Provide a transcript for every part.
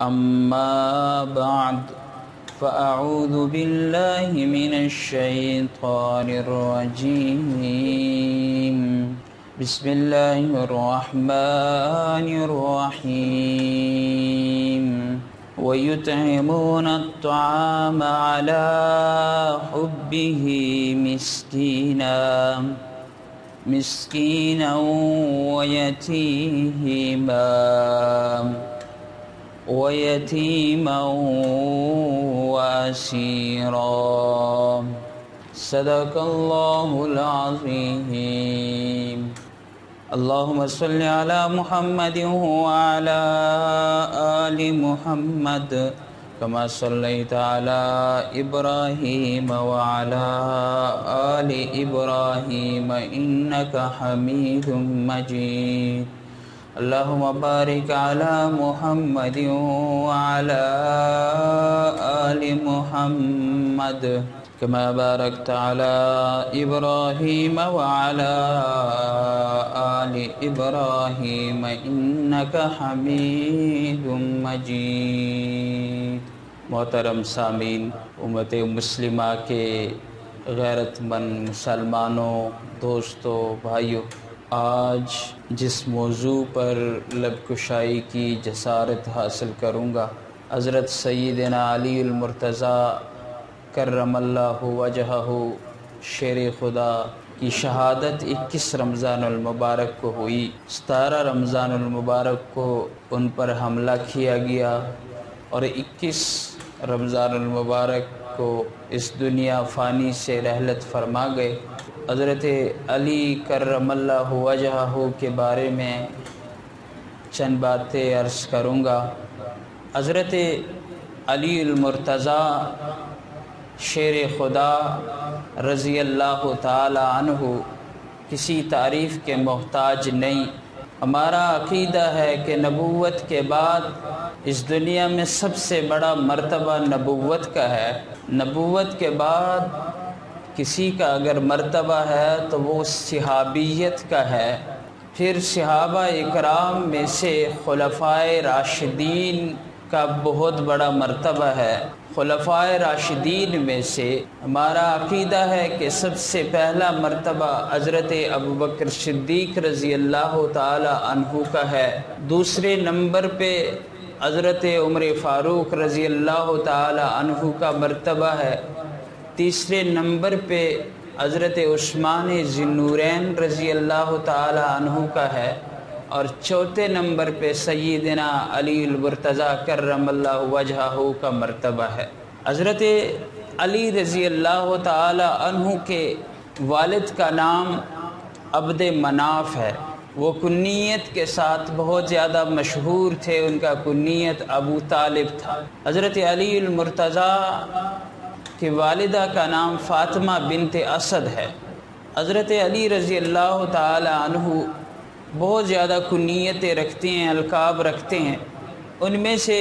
أما بعد فأعوذ بالله من الشيطان الرجيم بسم الله الرحمن الرحيم ويطعمون الطعام على حبه مسكينا ويتيما وأسيرا صدق الله العظيم اللهم صل على محمد وعلى آل محمد كما صليت على إبراهيم وعلى آل إبراهيم إنك حميد مجيد اللهم بارك على محمد وعلى آل محمد كما باركت على إبراهيم وعلى آل إبراهيم إنك حميد مجيد۔ محترم سامعین، امت مسلمہ کے غیرت مند مسلمانوں، دوستوں، بھائیوں، آج جس موضوع پر لب کشائی کی جسارت حاصل کروں گا، حضرت سیدنا علی المرتضیٰ کرم اللہ وجہہ شیر خدا کی شہادت 21 رمضان المبارک کو ہوئی۔ 17 رمضان المبارک کو ان پر حملہ کیا گیا اور 21 رمضان المبارک کو اس دنیا فانی سے رحلت فرما گئے۔ حضرت علی کرم اللہ وجہہ کے بارے میں چند باتیں عرض کروں گا۔ حضرت علی المرتضیٰ شیر خدا رضی اللہ تعالی عنہ کسی تعریف کے محتاج نہیں۔ ہمارا عقیدہ ہے کہ نبوت کے بعد اس دنیا میں سب سے بڑا مرتبہ نبوت کا ہے۔ نبوت کے بعد کسی کا اگر مرتبہ ہے تو وہ صحابیت کا ہے۔ پھر صحابہ اکرام میں سے خلفائے راشدین کا بہت بڑا مرتبہ ہے۔ خلفائے راشدین میں سے ہمارا عقیدہ ہے کہ سب سے پہلا مرتبہ حضرت ابوبکر صدیق رضی اللہ تعالی عنہ کا ہے۔ دوسرے نمبر پہ حضرت عمر فاروق رضی اللہ تعالی عنہ کا مرتبہ ہے۔ تیسرے نمبر پہ حضرت عثمان ذی النورین رضی اللہ تعالی عنہ کا ہے، اور چوتھے نمبر پہ سیدنا علی المرتضیٰ کرم اللہ وجہہ کا مرتبہ ہے۔ حضرت علی رضی اللہ تعالی عنہ کے والد کا نام عبد مناف ہے۔ وہ کنیت کے ساتھ بہت زیادہ مشہور تھے، ان کا کنیت ابو طالب تھا۔ حضرت علی المرتضیٰ کہ والدہ کا نام فاطمہ بنت اسد ہے۔ حضرت علی رضی اللہ تعالی عنہ بہت زیادہ کنیتیں رکھتے ہیں، القاب رکھتے ہیں۔ ان میں سے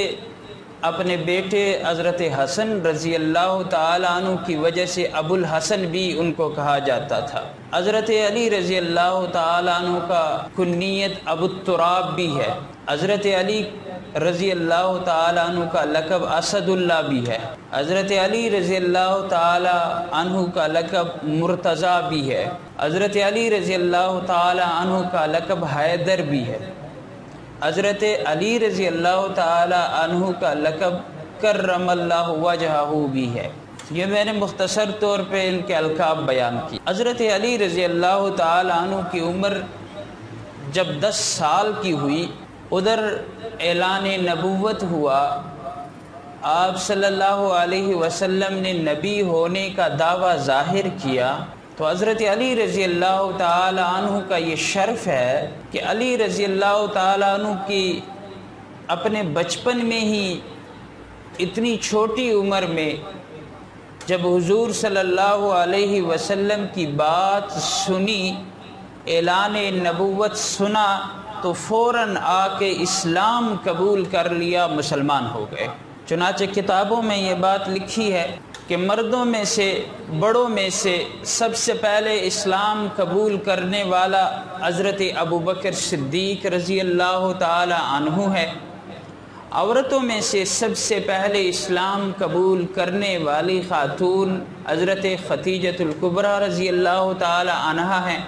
اپنے بیٹے حضرت حسن رضی اللہ تعالی عنہ کی وجہ سے ابو الحسن بھی ان کو کہا جاتا تھا۔ حضرت علی رضی اللہ تعالی عنہ کا کنیت ابو التراب بھی ہے۔ حضرت علی رضی اللہ تعالی عنہ کا لقب اسد اللہ بھی ہے۔ حضرت علی رضی اللہ تعالی عنہ کا لقب مرتضیٰ بھی ہے۔ حضرت علی رضی اللہ تعالی عنہ کا لقب حیدر بھی ہے۔ حضرت علی رضی اللہ تعالی عنہ کا لقب کرم اللہ وجہہ بھی ہے۔ یہ میں نے مختصر طور پہ ان کے القاب بیان کی۔ حضرت علی رضی اللہ تعالی عنہ کی عمر جب 10 سال کی ہوئی، ادھر اعلان نبوت ہوا۔ آپ صلی اللہ علیہ وسلم نے نبی ہونے کا دعویٰ ظاہر کیا، تو حضرت علی رضی اللہ تعالی عنہ کا یہ شرف ہے کہ علی رضی اللہ تعالی عنہ کی اپنے بچپن میں ہی اتنی چھوٹی عمر میں جب حضور صلی اللہ علیہ وسلم کی بات سنی، اعلان نبوت سنا، تو فوراً آ کے اسلام قبول کر لیا، مسلمان ہو گئے۔ چنانچہ کتابوں میں یہ بات لکھی ہے کہ مردوں میں سے بڑوں میں سے سب سے پہلے اسلام قبول کرنے والا حضرت ابوبکر صدیق رضی اللہ تعالی عنہ ہے۔ عورتوں میں سے سب سے پہلے اسلام قبول کرنے والی خاتون حضرت خدیجۃ الکبریٰ رضی اللہ تعالی عنہا ہیں،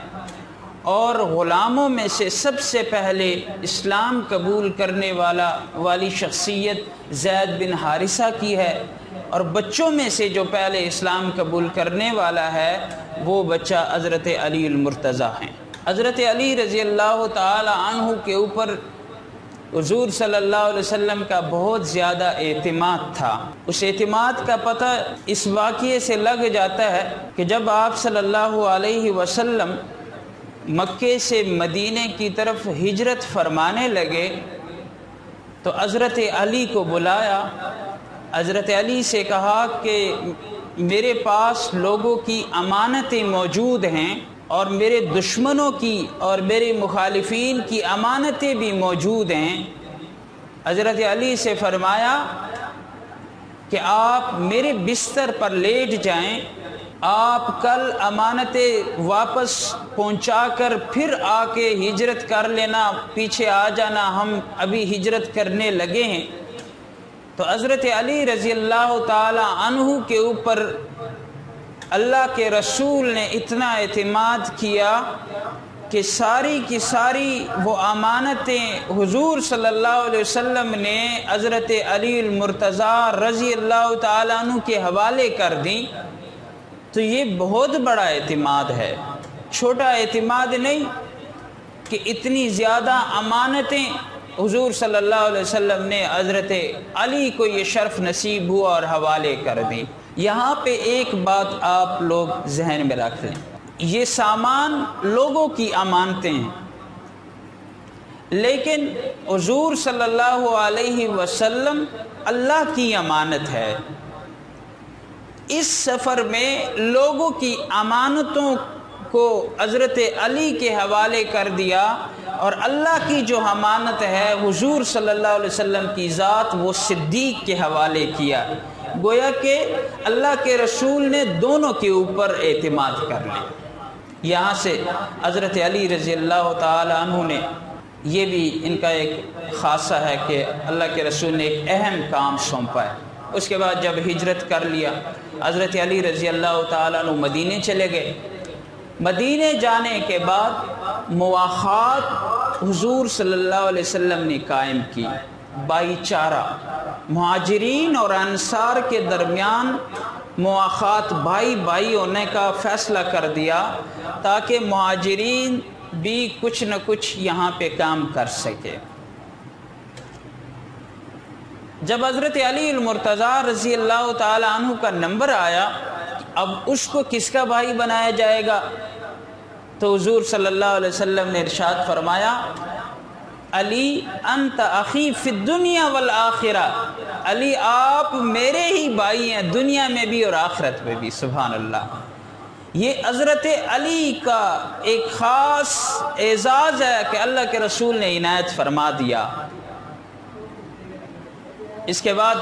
اور غلاموں میں سے سب سے پہلے اسلام قبول کرنے والی شخصیت زید بن حارثہ کی ہے، اور بچوں میں سے جو پہلے اسلام قبول کرنے والا ہے وہ بچہ حضرت علی المرتضیٰ ہیں۔ حضرت علی رضی اللہ تعالی عنہ کے اوپر حضور صلی اللہ علیہ وسلم کا بہت زیادہ اعتماد تھا۔ اس اعتماد کا پتہ اس واقعے سے لگ جاتا ہے کہ جب آپ صلی اللہ علیہ وسلم مکے سے مدینے کی طرف ہجرت فرمانے لگے تو حضرت علی کو بلایا، حضرت علی سے کہا کہ میرے پاس لوگوں کی امانتیں موجود ہیں، اور میرے دشمنوں کی اور میرے مخالفین کی امانتیں بھی موجود ہیں۔ حضرت علی سے فرمایا کہ آپ میرے بستر پر لیٹ جائیں، آپ کل امانتیں واپس پہنچا کر پھر آ کے ہجرت کر لینا، پیچھے آ جانا، ہم ابھی ہجرت کرنے لگے ہیں۔ تو حضرت علی رضی اللہ تعالی عنہ کے اوپر اللہ کے رسول نے اتنا اعتماد کیا کہ ساری کی ساری وہ امانتیں حضور صلی اللہ علیہ وسلم نے حضرت علی المرتضیٰ رضی اللہ تعالیٰ عنہ کے حوالے کر دیں۔ تو یہ بہت بڑا اعتماد ہے، چھوٹا اعتماد نہیں کہ اتنی زیادہ امانتیں حضور صلی اللہ علیہ وسلم نے حضرت علی کو یہ شرف نصیب ہوا اور حوالے کر دیں۔ یہاں پہ ایک بات آپ لوگ ذہن میں رکھ لیں، یہ سامان لوگوں کی امانتیں ہیں، لیکن حضور صلی اللہ علیہ وسلم اللہ کی امانت ہے۔ اس سفر میں لوگوں کی امانتوں کو حضرت علی کے حوالے کر دیا، اور اللہ کی جو امانت ہے حضور صلی اللہ علیہ وسلم کی ذات وہ صدیق کے حوالے کیا۔ گویا کہ اللہ کے رسول نے دونوں کے اوپر اعتماد کر لیا۔ یہاں سے حضرت علی رضی اللہ تعالی عنہ نے یہ بھی ان کا ایک خاصہ ہے کہ اللہ کے رسول نے ایک اہم کام سونپا ہے۔ اس کے بعد جب ہجرت کر لیا حضرت علی رضی اللہ تعالیٰ عنہ مدینے چلے گئے۔ مدینے جانے کے بعد مواخات حضور صلی اللہ علیہ وسلم نے قائم کی، بھائی چارہ، مہاجرین اور انصار کے درمیان مواخات، بھائی بھائی ہونے کا فیصلہ کر دیا تاکہ مہاجرین بھی کچھ نہ کچھ یہاں پہ کام کر سکے۔ جب حضرت علی المرتضیٰ رضی اللہ تعالی عنہ کا نمبر آیا، اب اس کو کس کا بھائی بنایا جائے گا، تو حضور صلی اللہ علیہ وسلم نے ارشاد فرمایا، علی انت اخی فی الدنیا والآخرہ، علی آپ میرے ہی بھائی ہیں، دنیا میں بھی اور آخرت میں بھی۔ سبحان اللہ، یہ حضرت علی کا ایک خاص اعزاز ہے کہ اللہ کے رسول نے عنایت فرما دیا۔ اس کے بعد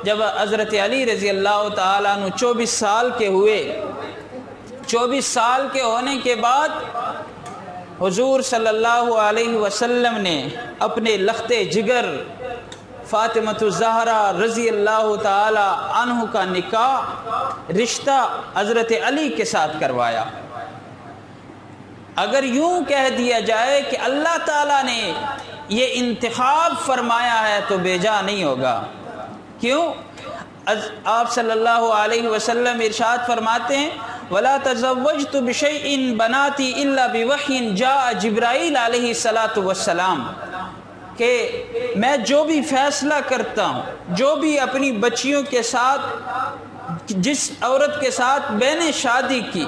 جب حضرت علی رضی اللہ تعالیٰ عنہ 24 سال کے ہوئے، 24 سال کے ہونے کے بعد حضور صلی اللہ علیہ وسلم نے اپنے لخت جگر فاطمۃ الزہرا رضی اللہ تعالی عنہ کا نکاح، رشتہ حضرت علی کے ساتھ کروایا۔ اگر یوں کہہ دیا جائے کہ اللہ تعالیٰ نے یہ انتخاب فرمایا ہے تو بے جا نہیں ہوگا۔ کیوں؟ آپ صلی اللہ علیہ وسلم ارشاد فرماتے ہیں، وَلَا تَزَوَّجْتُ بِشَيْءٍ بَنَاتِي إِلَّا بِوَحْيٍ جَاءَ جِبْرَائِیل علیہ الصلاۃ والسلام، کہ میں جو بھی فیصلہ کرتا ہوں، جو بھی اپنی بچیوں کے ساتھ، جس عورت کے ساتھ میں نے شادی کی،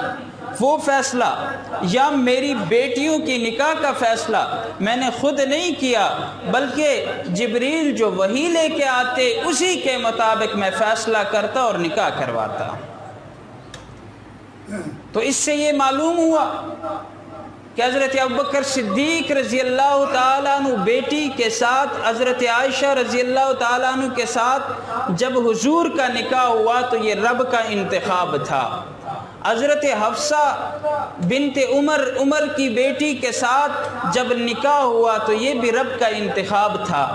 وہ فیصلہ یا میری بیٹیوں کی نکاح کا فیصلہ میں نے خود نہیں کیا، بلکہ جبریل جو وحی لے کے آتے اسی کے مطابق میں فیصلہ کرتا اور نکاح کرواتا۔ تو اس سے یہ معلوم ہوا کہ حضرت ابوبکر صدیق رضی اللہ تعالیٰ عنہ بیٹی کے ساتھ، حضرت عائشہ رضی اللہ تعالیٰ عنہ کے ساتھ جب حضور کا نکاح ہوا تو یہ رب کا انتخاب تھا۔ حضرت حفصہ بنت عمر کی بیٹی کے ساتھ جب نکاح ہوا تو یہ بھی رب کا انتخاب تھا۔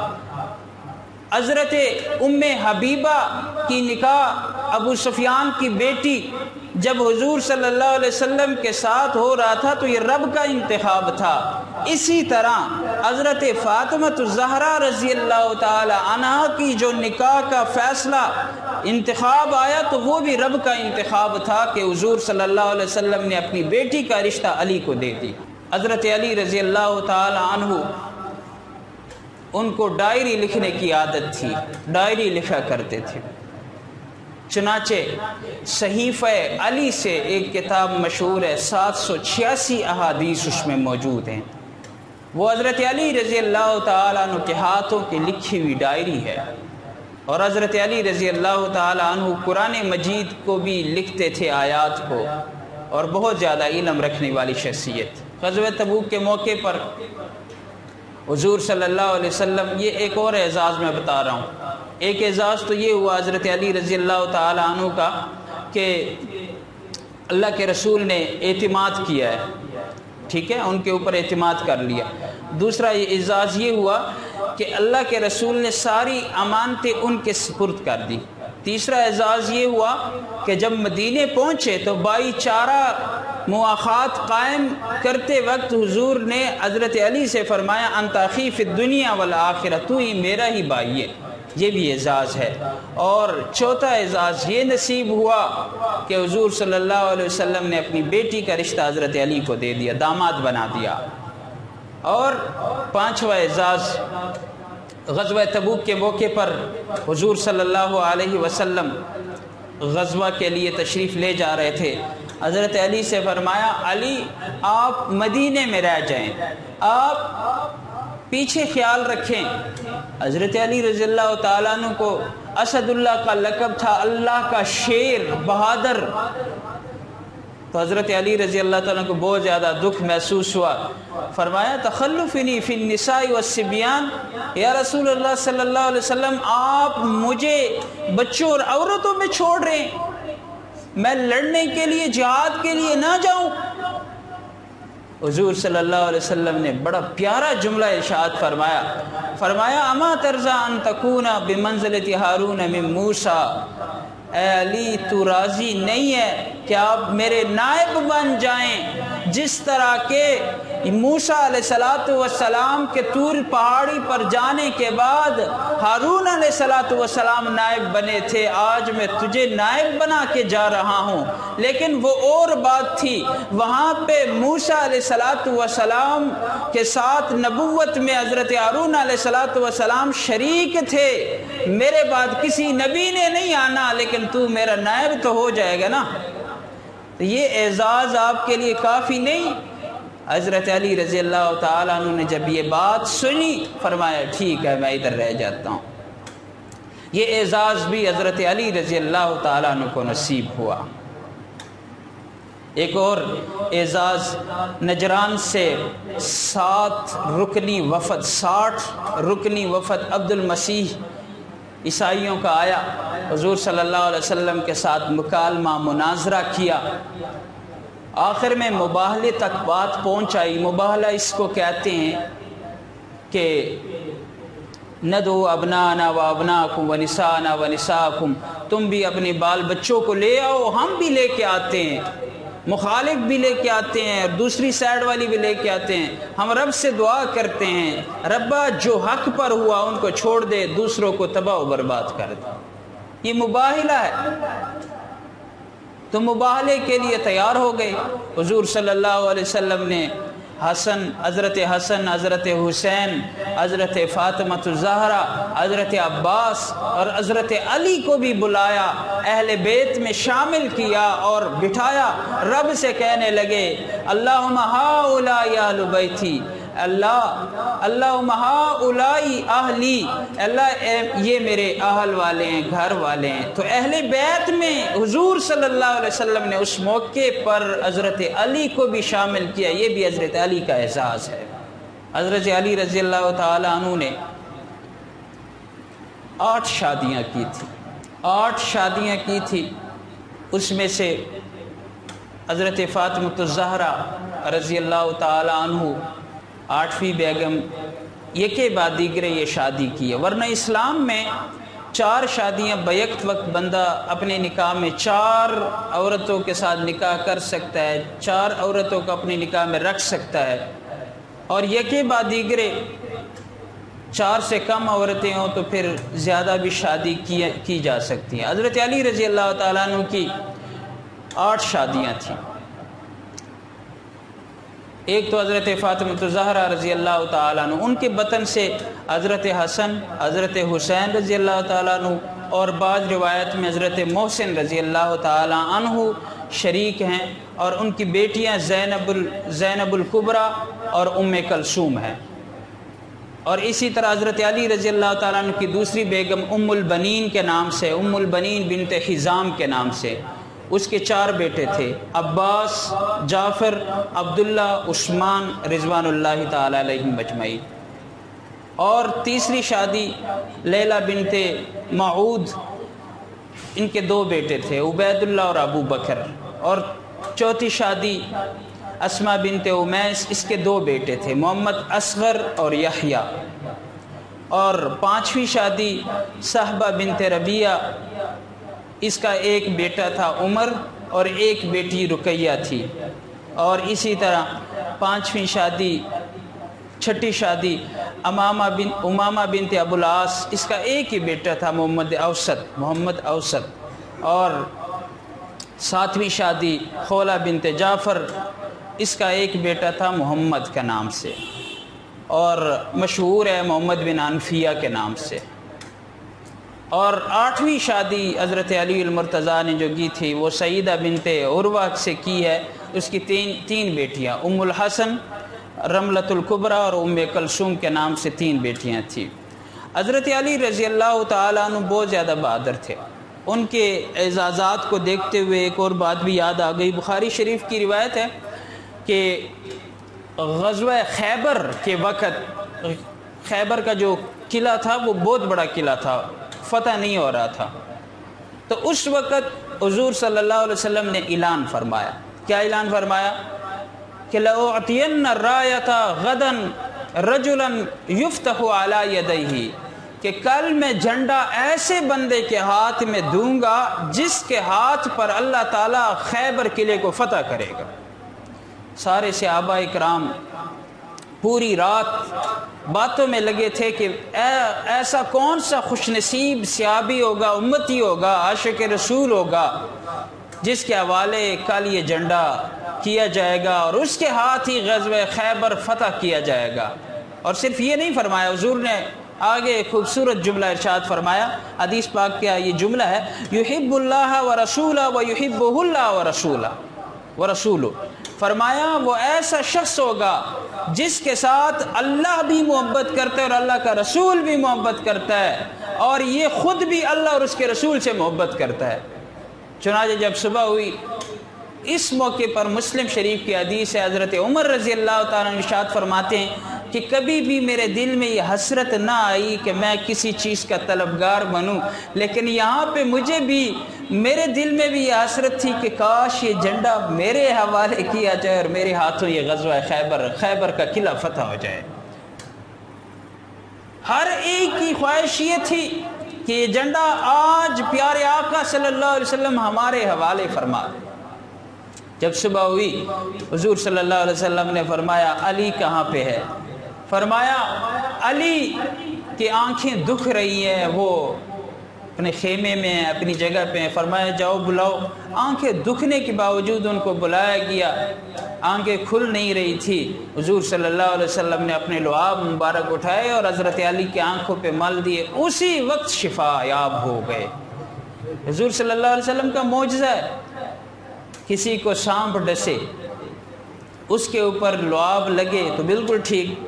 حضرت ام حبیبہ کی نکاح ابو سفیان کی بیٹی جب حضور صلی اللہ علیہ وسلم کے ساتھ ہو رہا تھا تو یہ رب کا انتخاب تھا۔ اسی طرح حضرت فاطمہ الزہرا رضی اللہ تعالی عنہا کی جو نکاح کا فیصلہ انتخاب آیا تو وہ بھی رب کا انتخاب تھا کہ حضور صلی اللہ علیہ وسلم نے اپنی بیٹی کا رشتہ علی کو دے دی۔ حضرت علی رضی اللہ تعالی عنہ ان کو ڈائری لکھنے کی عادت تھی، ڈائری لکھا کرتے تھے۔ چنانچہ صحیفہ علی سے ایک کتاب مشہور ہے، 786 احادیث اس میں موجود ہیں، وہ حضرت علی رضی اللہ تعالیٰ عنہ کے ہاتھوں کی لکھی ہوئی ڈائری ہے۔ اور حضرت علی رضی اللہ تعالیٰ عنہ قرآن مجید کو بھی لکھتے تھے، آیات کو، اور بہت زیادہ علم رکھنے والی شخصیت۔ غزوہ تبوک کے موقع پر حضور صلی اللہ علیہ وسلم، یہ ایک اور اعزاز میں بتا رہا ہوں، ایک اعزاز تو یہ ہوا حضرت علی رضی اللہ تعالی عنہ کا کہ اللہ کے رسول نے اعتماد کیا ہے، ٹھیک ہے، ان کے اوپر اعتماد کر لیا۔ دوسرا یہ اعزاز یہ ہوا کہ اللہ کے رسول نے ساری امانتیں ان کے سپرد کر دی۔ تیسرا اعزاز یہ ہوا کہ جب مدینے پہنچے تو بھائی چارہ مواخات قائم کرتے وقت حضور نے حضرت علی سے فرمایا انت اخی فی الدنیا والآخرہ، تو ہی میرا ہی بھائی ہے، یہ بھی اعزاز ہے۔ اور چوتھا اعزاز یہ نصیب ہوا کہ حضور صلی اللہ علیہ وسلم نے اپنی بیٹی کا رشتہ حضرت علی کو دے دیا، داماد بنا دیا۔ اور پانچواں اعزاز، غزوہ تبوک کے موقع پر حضور صلی اللہ علیہ وسلم غزوہ کے لیے تشریف لے جا رہے تھے۔ حضرت علی سے فرمایا علی آپ مدینے میں رہ جائیں، آپ پیچھے خیال رکھیں۔ حضرت علی رضی اللہ تعالیٰ عنہ کو اسد اللہ کا لقب تھا، اللہ کا شیر، بہادر۔ تو حضرت علی رضی اللہ تعالیٰ کو بہت زیادہ دکھ محسوس ہوا، فرمایا تخلفنی فی النساء والصبیان، یا رسول اللہ صلی اللہ علیہ وسلم آپ مجھے بچوں اور عورتوں میں چھوڑ رہے ہیں، میں لڑنے کے لیے جہاد کے لیے نہ جاؤں؟ حضور صلی اللہ علیہ وسلم نے بڑا پیارا جملہ ارشاد فرمایا اما ترضى ان تكون بمنزلة ہارون من موسیٰ، اے علی تو راضی نہیں ہے کہ آپ میرے نائب بن جائیں جس طرح کہ موسیٰ علیہ السلام کے طور پہاڑی پر جانے کے بعد ہارون علیہ السلام نائب بنے تھے، آج میں تجھے نائب بنا کے جا رہا ہوں۔ لیکن وہ اور بات تھی، وہاں پہ موسیٰ علیہ السلام کے ساتھ نبوت میں حضرت ہارون علیہ السلام شریک تھے، میرے بعد کسی نبی نے نہیں آنا، لیکن تو میرا نائب تو ہو جائے گا نا۔ تو یہ اعزاز آپ کے لیے کافی نہیں؟ حضرت علی رضی اللہ تعالیٰ عنہ نے جب یہ بات سنی فرمایا ٹھیک ہے میں ادھر رہ جاتا ہوں۔ یہ اعزاز بھی حضرت علی رضی اللہ تعالیٰ عنہ کو نصیب ہوا۔ ایک اور اعزاز، نجران سے 60 رکنی وفد عبد المسیح عیسائیوں کا آیا، حضور صلی اللہ علیہ وسلم کے ساتھ مکالمہ مناظرہ کیا، آخر میں مباہلے تک بات پہنچ آئی۔ مباہلہ اس کو کہتے ہیں کہ ندعو ابنانا و ابناکم و نسانا و نساکم، تم بھی اپنے بال بچوں کو لے آؤ، ہم بھی لے کے آتے ہیں، مخالف بھی لے کے آتے ہیں اور دوسری سائیڈ والی بھی لے کے آتے ہیں، ہم رب سے دعا کرتے ہیں ربا جو حق پر ہوا ان کو چھوڑ دے، دوسروں کو تباہ و برباد کر دے۔ یہ مباہلہ ہے۔ تو مباہلے کے لیے تیار ہو گئے۔ حضور صلی اللہ علیہ وسلم نے حسن، حضرت حسین، حضرت فاطمہ الزہرا، حضرت عباس اور حضرت علی کو بھی بلایا، اہل بیت میں شامل کیا اور بٹھایا، رب سے کہنے لگے اللہم ہؤلاء اہل بیتی، اللہم ہؤلاء اہلی، اللہ یہ میرے اہل والے ہیں، گھر والے ہیں۔ تو اہل بیت میں حضور صلی اللہ علیہ وسلم نے اس موقع پر حضرت علی کو بھی شامل کیا، یہ بھی حضرت علی کا اعزاز ہے۔ حضرت علی رضی اللہ تعالی عنہ نے 8 شادیاں کی تھی، 8 شادیاں کی تھی، اس میں سے حضرت فاطمہ الزہرا رضی اللہ تعالی عنہ 8ویں بیگم یکے بعد دیگرے یہ شادی کی ہے، ورنہ اسلام میں 4 شادیاں بیک وقت بندہ اپنے نکاح میں 4 عورتوں کے ساتھ نکاح کر سکتا ہے، 4 عورتوں کو اپنے نکاح میں رکھ سکتا ہے، اور یکے بعد دیگرے 4 سے کم عورتیں ہوں تو پھر زیادہ بھی شادی کی جا سکتی ہیں۔ حضرت علی رضی اللہ تعالیٰ عنہ کی 8 شادیاں تھیں۔ ایک تو حضرت فاطمہ الزہرا رضی اللہ تعالیٰ عنہ، ان کے بطن سے حضرت حسن، حضرت حسین رضی اللہ تعالیٰ عنہ، اور بعض روایت میں حضرت محسن رضی اللہ تعالیٰ عنہ شریک ہیں، اور ان کی بیٹیاں زینب الکبریٰ اور ام کلثوم ہیں۔ اور اسی طرح حضرت علی رضی اللہ تعالیٰ عنہ کی دوسری بیگم ام البنین کے نام سے، ام البنین بنت حزام کے نام سے، اس کے 4 بیٹے تھے، عباس، جعفر، عبداللہ، عثمان رضوان اللہ تعالی علیہم اجمعین۔ اور تیسری شادی لیلہ بنت معود، ان کے 2 بیٹے تھے، عبید اللہ اور ابو بکر۔ اور چوتھی شادی اسماء بنت امیس، اس کے 2 بیٹے تھے، محمد اصغر اور یحییٰ۔ اور 5ویں شادی صحبہ بنت ربیعہ، اس کا ایک بیٹا تھا عمر اور ایک بیٹی رقیہ تھی۔ اور اسی طرح 5ویں شادی، 6ٹھی شادی امامہ بنت ابو العاص، اس کا ایک ہی بیٹا تھا محمد اوسط۔ اور 7ویں شادی خولہ بنت جعفر، اس کا ایک بیٹا تھا محمد کے نام سے، اور مشہور ہے محمد بن عنفیہ کے نام سے۔ اور 8ویں شادی حضرت علی المرتضیٰ نے جو کی تھی وہ سیدہ بنت عروہ سے کی ہے، اس کی 3 بیٹیاں، ام الحسن، رملۃ الکبریٰ اور ام کلثوم کے نام سے 3 بیٹیاں تھیں۔ حضرت علی رضی اللہ تعالیٰ عنہ بہت زیادہ بہادر تھے۔ ان کے اعزازات کو دیکھتے ہوئے ایک اور بات بھی یاد آ گئی۔ بخاری شریف کی روایت ہے کہ غزوہ خیبر کے وقت خیبر کا جو قلعہ تھا وہ بہت بڑا قلعہ تھا، فتح نہیں ہو رہا تھا، تو اس وقت حضور صلی اللہ علیہ وسلم نے اعلان فرمایا۔ کیا اعلان فرمایا؟ کہ لَأُعْطِيَنَّ الرَّایَةَ غَدًا رَجُلًا يُفْتَحُ عَلَى يَدَيْهِ، کہ کل میں جھنڈا ایسے بندے کے ہاتھ میں دوں گا جس کے ہاتھ پر اللہ تعالیٰ خیبر قلعے کو فتح کرے گا۔ سارے صحابہ اکرام پوری رات باتوں میں لگے تھے کہ ایسا کون سا خوش نصیب صحابی ہوگا، امتی ہوگا، عاشق رسول ہوگا جس کے حوالے کل یہ جھنڈا کیا جائے گا اور اس کے ہاتھ ہی غزوہ خیبر فتح کیا جائے گا۔ اور صرف یہ نہیں فرمایا، حضور نے آگے خوبصورت جملہ ارشاد فرمایا، حدیث پاک کا یہ جملہ ہے، یحب اللہ ورسولہ ویحبہ اللہ ورسولہ، فرمایا وہ ایسا شخص ہوگا جس کے ساتھ اللہ بھی محبت کرتا ہے اور اللہ کا رسول بھی محبت کرتا ہے، اور یہ خود بھی اللہ اور اس کے رسول سے محبت کرتا ہے۔ چنانچہ جب صبح ہوئی، اس موقع پر مسلم شریف کی حدیث ہے، حضرت عمر رضی اللہ تعالیٰ عنہ ارشاد فرماتے ہیں کہ کبھی بھی میرے دل میں یہ حسرت نہ آئی کہ میں کسی چیز کا طلبگار بنوں، لیکن یہاں پہ مجھے بھی میرے دل میں بھی یہ حسرت تھی کہ کاش یہ جھنڈا میرے حوالے کیا جائے اور میرے ہاتھوں یہ غزوہ خیبر کا قلعہ فتح ہو جائے۔ ہر ایک کی خواہش یہ تھی کہ یہ جھنڈا آج پیارے آقا صلی اللہ علیہ وسلم ہمارے حوالے فرما دے۔ جب صبح ہوئی، حضور صلی اللہ علیہ وسلم نے فرمایا علی کہاں پہ ہے؟ فرمایا علی کی آنکھیں دکھ رہی ہیں، وہ اپنے خیمے میں ہیں، اپنی جگہ پہ ہیں۔ فرمایا جاؤ بلاؤ۔ آنکھیں دکھنے کے باوجود ان کو بلایا گیا، آنکھیں کھل نہیں رہی تھی۔ حضور صلی اللہ علیہ وسلم نے اپنے لعاب مبارک اٹھائے اور حضرت علی کی آنکھوں پہ مل دیے، اسی وقت شفا یاب ہو گئے۔ حضور صلی اللہ علیہ وسلم کا معجزہ ہے، کسی کو سانپ ڈسے، اس کے اوپر لعاب لگے تو بالکل ٹھیک،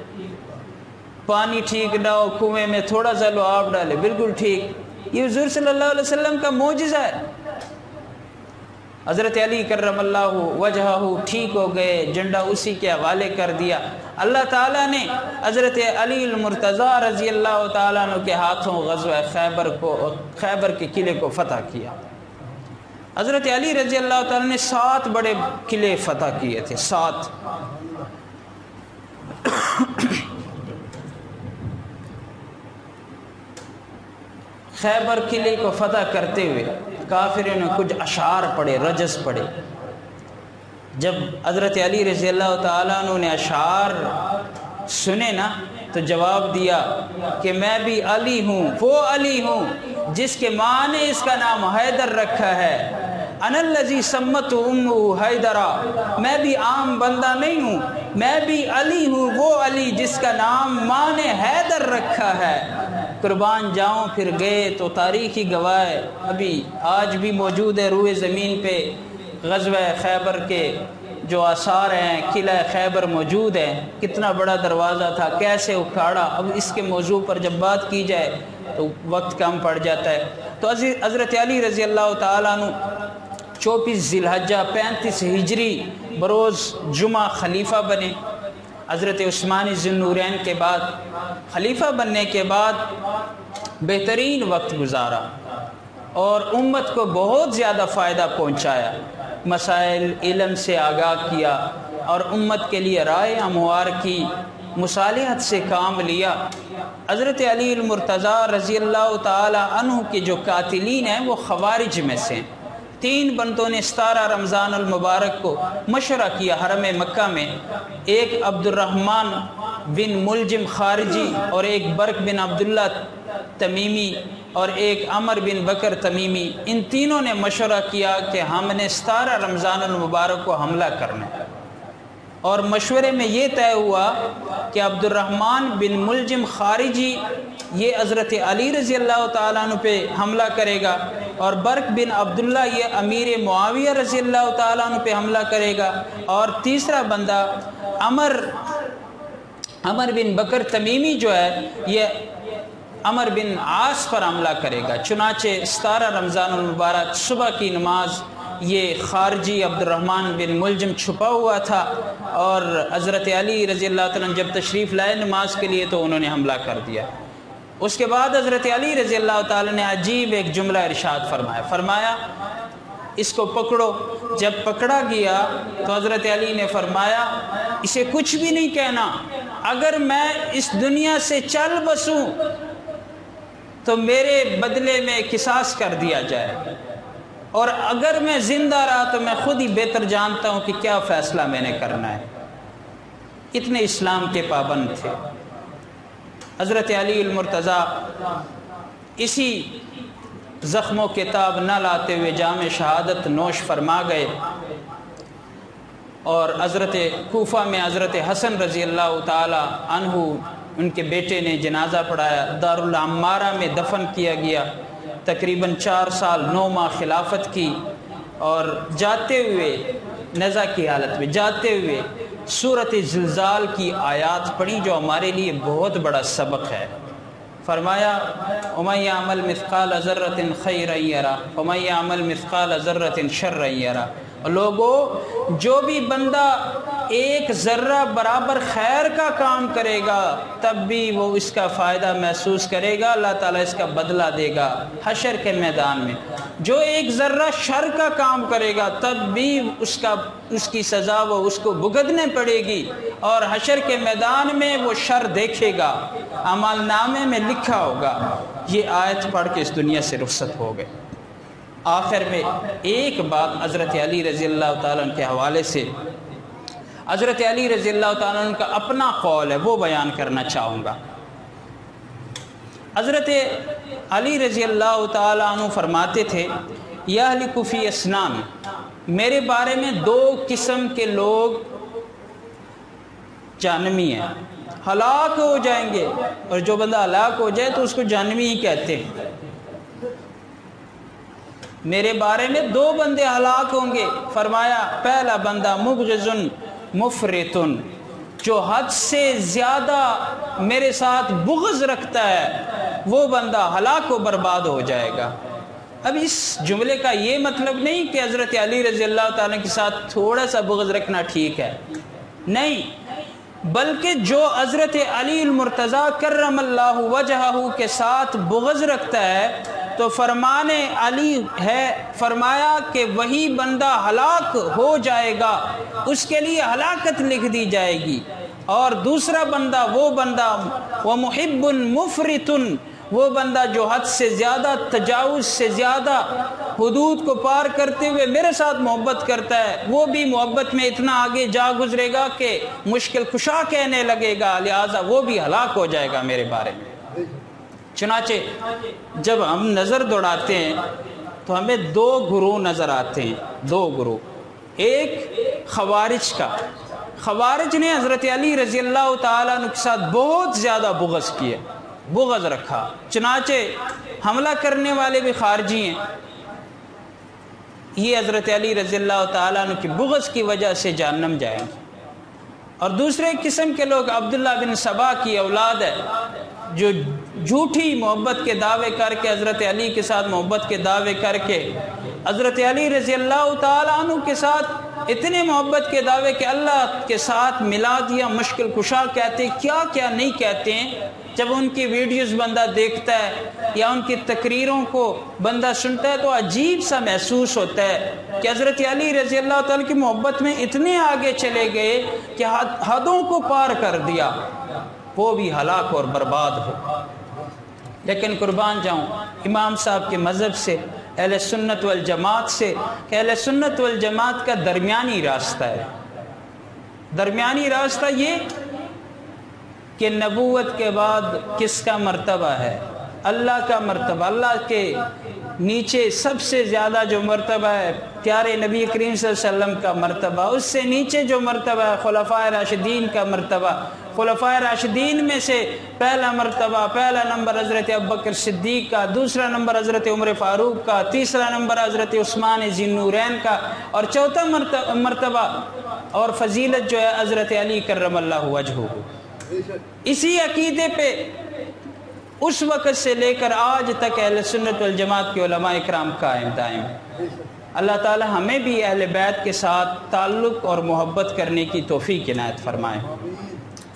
پانی ٹھیک نہ ہو، کنویں میں تھوڑا سا لعاب ڈالے بالکل ٹھیک۔ یہ حضور صلی اللہ علیہ وسلم کا معجزہ ہے۔ حضرت علی کرم اللہ وجہہ ٹھیک ہو گئے، جھنڈا اسی کے حوالے کر دیا۔ اللہ تعالیٰ نے حضرت علی المرتضیٰ رضی اللہ تعالیٰ عنہ کے ہاتھوں غزوہ خیبر کے قلعے کو فتح کیا۔ حضرت علی رضی اللہ تعالیٰ نے 7 بڑے قلعے فتح کیے تھے، 7۔ خیبر قلعے کو فتح کرتے ہوئے کافروں نے کچھ اشعار پڑھے، رجز پڑھے۔ جب حضرت علی رضی اللہ تعالیٰ عنہ نے اشعار سنے نا تو جواب دیا کہ میں بھی علی ہوں، وہ علی ہوں جس کے ماں نے اس کا نام حیدر رکھا ہے۔ انا الذی سمت امہ حیدرا، میں بھی عام بندہ نہیں ہوں، میں بھی علی ہوں، وہ علی جس کا نام ماں نے حیدر رکھا ہے۔ قربان جاؤں پھر گئے تو تاریخی گواہ ابھی آج بھی موجود ہے روئے زمین پہ، غزوہ خیبر کے جو آثار ہیں، قلعہ خیبر موجود ہے، کتنا بڑا دروازہ تھا، کیسے اکھاڑا۔ اب اس کے موضوع پر جب بات کی جائے تو وقت کم پڑ جاتا ہے۔ تو حضرت علی رضی اللہ تعالیٰ عنہ 24 ذی الحجہ 35 ہجری بروز جمعہ خلیفہ بنے۔ حضرت عثمان ذی النورین کے بعد خلیفہ بننے کے بعد بہترین وقت گزارا اور امت کو بہت زیادہ فائدہ پہنچایا، مسائل علم سے آگاہ کیا اور امت کے لیے رائے ہموار کی، مصالحت سے کام لیا۔ حضرت علی المرتضیٰ رضی اللہ تعالی عنہ کے جو قاتلین ہیں وہ خوارج میں سے ہیں۔ 3 بندوں نے 17 رمضان المبارک کو مشورہ کیا حرم مکہ میں، ایک عبد الرحمن بن ملجم خارجی اور ایک برق بن عبداللہ تمیمی اور ایک عمر بن بکر تمیمی۔ ان تینوں نے مشورہ کیا کہ ہم نے 17 رمضان المبارک کو حملہ کرنا ہے، اور مشورے میں یہ طے ہوا کہ عبد الرحمن بن ملجم خارجی یہ حضرت علی رضی اللہ تعالیٰ عنہ پہ حملہ کرے گا، اور برق بن عبداللہ یہ امیر معاویہ رضی اللہ تعالیٰ عنہ پہ حملہ کرے گا، اور تیسرا بندہ عمر بن بکر تمیمی جو ہے یہ عمر بن عاص پر حملہ کرے گا۔ چنانچہ 17 رمضان المبارک صبح کی نماز یہ خارجی عبد الرحمن بن ملجم چھپا ہوا تھا، اور حضرت علی رضی اللہ تعالیٰ عنہ جب تشریف لائے نماز کے لیے تو انہوں نے حملہ کر دیا۔ اس کے بعد حضرت علی رضی اللہ تعالیٰ نے عجیب ایک جملہ ارشاد فرمایا اس کو پکڑو۔ جب پکڑا گیا تو حضرت علی نے فرمایا اسے کچھ بھی نہیں کہنا، اگر میں اس دنیا سے چل بسوں تو میرے بدلے میں قصاص کر دیا جائے، اور اگر میں زندہ رہا تو میں خود ہی بہتر جانتا ہوں کہ کیا فیصلہ میں نے کرنا ہے۔ اتنے اسلام کے پابند تھے۔ حضرت علی المرتضیٰ اسی زخم و کتاب نہ لاتے ہوئے جام شہادت نوش فرما گئے، اور حضرت کوفہ میں حضرت حسن رضی اللہ تعالی عنہ ان کے بیٹے نے جنازہ پڑھایا، دارالعمارہ میں دفن کیا گیا، تقریباً 4 سال 9 ماہ خلافت کی، اور جاتے ہوئے نزع کی حالت میں جاتے ہوئے سورۃ زلزال کی آیات پڑھی جو ہمارے لیے بہت بڑا سبق ہے۔ فرمایا وَمَن يَعْمَلْ مِثْقَالَ ذَرَّةٍ خَيْرًا يَرَهُ وَمَن يَعْمَلْ مِثْقَالَ ذَرَّةٍ شَرًّا يَرَهُ۔ لوگوں جو بھی بندہ ایک ذرہ برابر خیر کا کام کرے گا تب بھی وہ اس کا فائدہ محسوس کرے گا، اللہ تعالیٰ اس کا بدلہ دے گا حشر کے میدان میں۔ جو ایک ذرہ شر کا کام کرے گا تب بھی اس کی سزا وہ اس کو بھگتنے پڑے گی، اور حشر کے میدان میں وہ شر دیکھے گا، اعمال نامے میں لکھا ہوگا۔ یہ آیت پڑھ کے اس دنیا سے رخصت ہو گئے۔ آخر میں ایک بات حضرت علی رضی اللہ تعالیٰ عنہ کے حوالے سے، حضرت علی رضی اللہ تعالیٰ عنہ کا اپنا قول ہے وہ بیان کرنا چاہوں گا۔ حضرت علی رضی اللہ تعالیٰ عنہ فرماتے تھے یہلک فی اسنان، میرے بارے میں 2 قسم کے لوگ جہنمی ہیں، ہلاک ہو جائیں گے، اور جو بندہ ہلاک ہو جائے تو اس کو جہنمی ہی کہتے ہیں۔ میرے بارے میں 2 بندے ہلاک ہوں گے، فرمایا پہلا بندہ مبغضن مفرطن، جو حد سے زیادہ میرے ساتھ بغض رکھتا ہے وہ بندہ ہلاک و برباد ہو جائے گا۔ اب اس جملے کا یہ مطلب نہیں کہ حضرت علی رضی اللہ تعالیٰ کے ساتھ تھوڑا سا بغض رکھنا ٹھیک ہے، نہیں، بلکہ جو حضرت علی المرتضیٰ کرم اللہ وجہہ کے ساتھ بغض رکھتا ہے تو فرمان علی ہے، فرمایا کہ وہی بندہ ہلاک ہو جائے گا، اس کے لیے ہلاکت لکھ دی جائے گی۔ اور دوسرا بندہ وہ محب مفرط، وہ بندہ جو حد سے زیادہ تجاوز سے زیادہ حدود کو پار کرتے ہوئے میرے ساتھ محبت کرتا ہے، وہ بھی محبت میں اتنا آگے جا گزرے گا کہ مشکل کشا کہنے لگے گا، لہٰذا وہ بھی ہلاک ہو جائے گا میرے بارے میں۔ چنانچہ جب ہم نظر دوڑاتے ہیں تو ہمیں دو گروہ نظر آتے ہیں، دو گروہ۔ ایک خوارج کا، خوارج نے حضرت علی رضی اللہ تعالیٰ عنہ کے ساتھ بہت زیادہ بغض کیا، بغض رکھا، چنانچہ حملہ کرنے والے بھی خارجی ہیں، یہ حضرت علی رضی اللہ تعالیٰ عنہ کی بغض کی وجہ سے جہنم جائیں گے۔ اور دوسرے قسم کے لوگ عبداللہ بن سبا کی اولاد ہے، جو جھوٹی محبت کے دعوے کر کے حضرت علی کے ساتھ محبت کے دعوے کر کے حضرت علی رضی اللہ تعالیٰ عنہ کے ساتھ اتنے محبت کے دعوے کہ اللہ کے ساتھ ملا دیا، مشکل کشا کہتے، کیا کیا نہیں کہتے ہیں۔ جب ان کی ویڈیوز بندہ دیکھتا ہے یا ان کی تقریروں کو بندہ سنتا ہے تو عجیب سا محسوس ہوتا ہے کہ حضرت علی رضی اللہ تعالیٰ کی محبت میں اتنے آگے چلے گئے کہ حدوں کو پار کر دیا، وہ بھی ہلاک اور برباد ہو۔ لیکن قربان جاؤں امام صاحب کے مذہب سے، اہل سنت والجماعت سے، کہ اہل سنت والجماعت کا درمیانی راستہ ہے۔ درمیانی راستہ یہ کہ نبوت کے بعد کس کا مرتبہ ہے؟ اللہ کا مرتبہ، اللہ کے نیچے سب سے زیادہ جو مرتبہ ہے پیارے نبی کریم صلی اللہ علیہ وسلم کا مرتبہ، اس سے نیچے جو مرتبہ ہے خلفائے راشدین کا مرتبہ۔ خلفائے راشدین میں سے پہلا مرتبہ، پہلا نمبر حضرت ابوبکر صدیق کا، دوسرا نمبر حضرت عمر فاروق کا، تیسرا نمبر حضرت عثمان ذی النورین کا، اور چوتھا مرتبہ اور فضیلت جو ہے حضرت علی کرم اللہ وجہہ۔ اسی عقیدے پہ اس وقت سے لے کر آج تک اہل سنت والجماعت کے علماء اکرام قائم دائم ہیں۔ اللہ تعالی ہمیں بھی اہل بیت کے ساتھ تعلق اور محبت کرنے کی توفیق عنایت فرمائے۔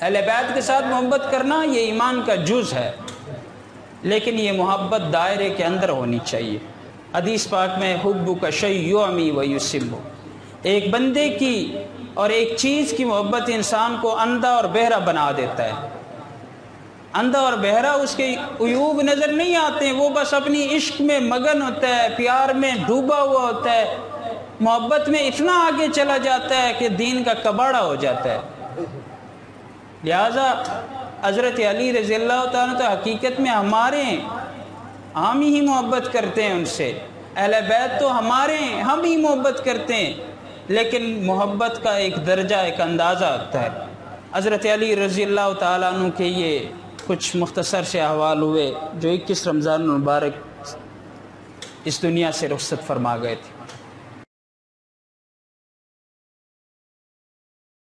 اہل بیت کے ساتھ محبت کرنا یہ ایمان کا جز ہے، لیکن یہ محبت دائرے کے اندر ہونی چاہیے۔ حدیث پاک میں حبک شیء یعمی و یسم، ایک بندے کی اور ایک چیز کی محبت انسان کو اندھا اور بہرا بنا دیتا ہے۔ اندھا اور بہرا اس کے عیوب نظر نہیں آتے، وہ بس اپنی عشق میں مگن ہوتا ہے، پیار میں ڈوبا ہوا ہوتا ہے، محبت میں اتنا آگے چلا جاتا ہے کہ دین کا کباڑا ہو جاتا ہے۔ لہذا حضرت علی رضی اللہ تعالیٰ تو حقیقت میں ہمارے ہیں، ہم ہی محبت کرتے ہیں ان سے، اہل بیت تو ہمارے ہیں، ہم ہی محبت کرتے ہیں، لیکن محبت کا ایک درجہ، ایک اندازہ ہوتا ہے۔ حضرت علی رضی اللہ تعالیٰ عنہ کے یہ کچھ مختصر سے احوال ہوئے جو 21 رمضان المبارک اس دنیا سے رخصت فرما گئے تھے۔